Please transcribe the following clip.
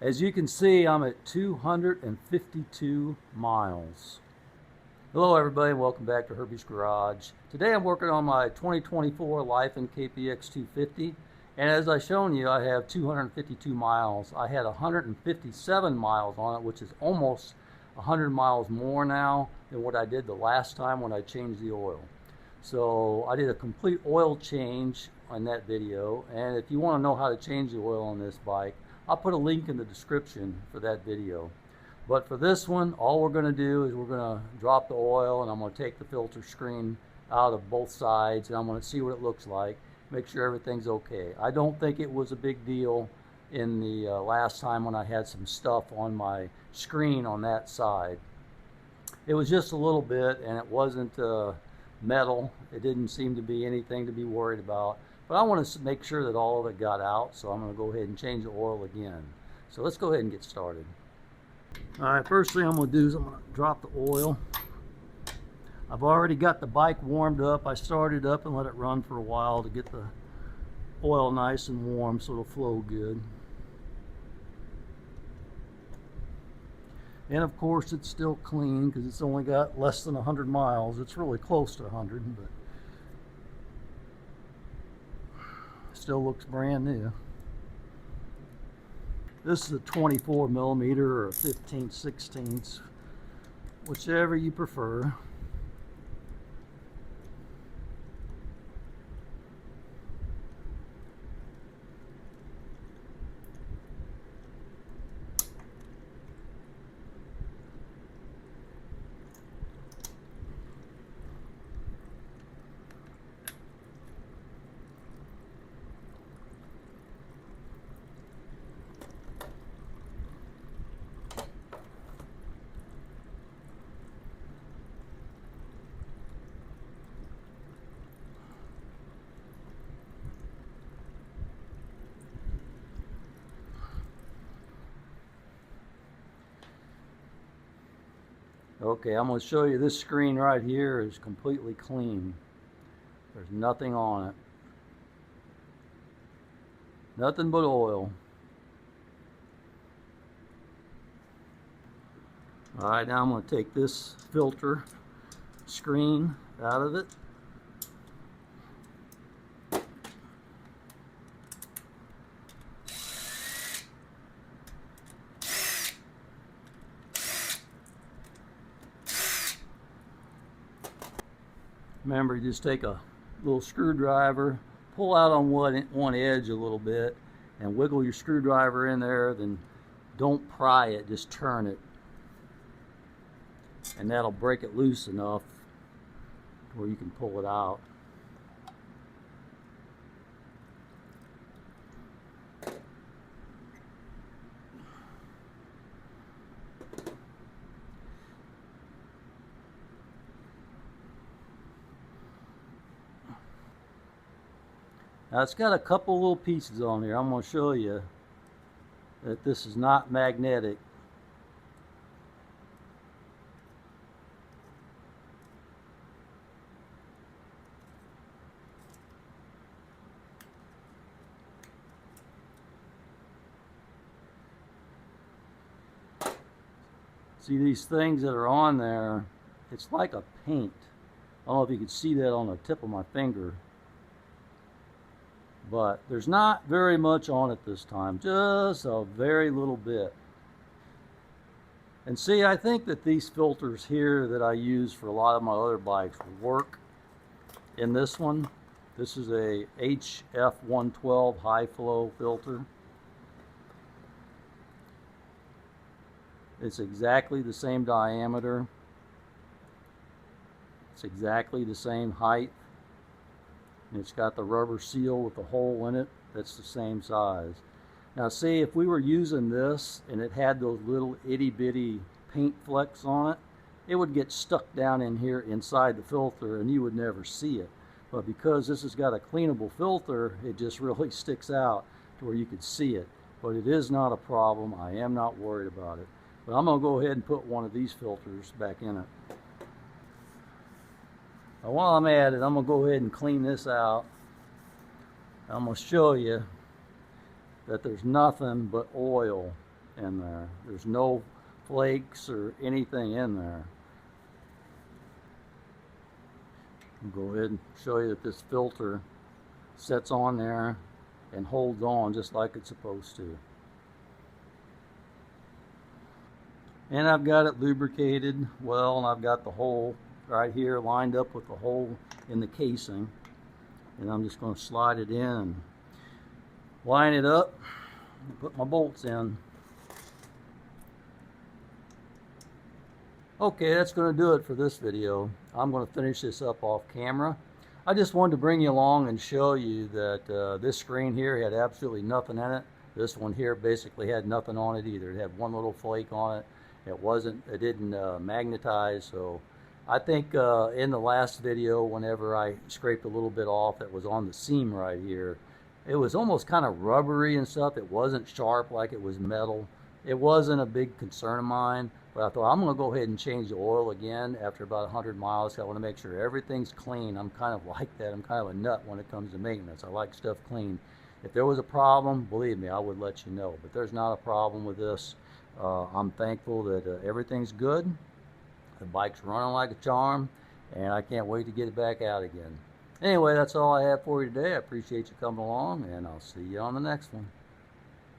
As you can see, I'm at 252 miles. Hello everybody, welcome back to Herbies Garage. Today I'm working on my 2024 Lifan KPX 250, and as I've shown you, I have 252 miles. I had 157 miles on it, which is almost 100 miles more now than what I did the last time when I changed the oil. So I did a complete oil change on that video, and if you want to know how to change the oil on this bike, I'll put a link in the description for that video. But for this one, all we're going to do is we're going to drop the oil, and I'm going to take the filter screen out of both sides, and I'm going to see what it looks like, make sure everything's okay. I don't think it was a big deal in the last time when I had some stuff on my screen on that side. It was just a little bit, and it wasn't metal. It didn't seem to be anything to be worried about. But I want to make sure that all of it got out, so I'm going to go ahead and change the oil again. So let's go ahead and get started. Alright, first thing I'm going to do is I'm going to drop the oil. I've already got the bike warmed up. I started up and let it run for a while to get the oil nice and warm so it'll flow good. And of course it's still clean because it's only got less than 100 miles. It's really close to 100, but still looks brand new. This is a 24 millimeter or a 15/16, whichever you prefer. Okay, I'm going to show you this screen right here is completely clean. There's nothing on it. Nothing but oil. Alright, now I'm going to take this filter screen out of it. Remember, you just take a little screwdriver, pull out on one edge a little bit, and wiggle your screwdriver in there. Then don't pry it, just turn it. And that'll break it loose enough where you can pull it out. Now it's got a couple little pieces on here. I'm going to show you that this is not magnetic. See these things that are on there? It's like a paint. I don't know if you can see that on the tip of my finger. But there's not very much on it this time, just a very little bit. And see, I think that these filters here that I use for a lot of my other bikes work in this one. This is a HF112 high flow filter. It's exactly the same diameter. It's exactly the same height. And it's got the rubber seal with the hole in it that's the same size. Now see, if we were using this and it had those little itty bitty paint flecks on it, it would get stuck down in here inside the filter and you would never see it. But because this has got a cleanable filter, it just really sticks out to where you could see it. But it is not a problem. I am not worried about it. But I'm going to go ahead and put one of these filters back in it. Now, while I'm at it, I'm going to go ahead and clean this out. I'm going to show you that there's nothing but oil in there. There's no flakes or anything in there. I'll go ahead and show you that this filter sets on there and holds on just like it's supposed to. And I've got it lubricated well, and I've got the hole right here lined up with the hole in the casing. And I'm just going to slide it in, line it up, and put my bolts in. Okay, that's going to do it for this video. I'm going to finish this up off camera. I just wanted to bring you along and show you that this screen here had absolutely nothing in it. This one here basically had nothing on it either. It had one little flake on it. It didn't magnetize. So I think in the last video, whenever I scraped a little bit off that was on the seam right here, it was almost kind of rubbery and stuff. It wasn't sharp like it was metal. It wasn't a big concern of mine, but I thought I'm going to go ahead and change the oil again after about 100 miles. I want to make sure everything's clean. I'm kind of like that. I'm kind of a nut when it comes to maintenance. I like stuff clean. If there was a problem, believe me, I would let you know. But there's not a problem with this. I'm thankful that everything's good. The bike's running like a charm, and I can't wait to get it back out again. Anyway, that's all I have for you today. I appreciate you coming along, and I'll see you on the next one.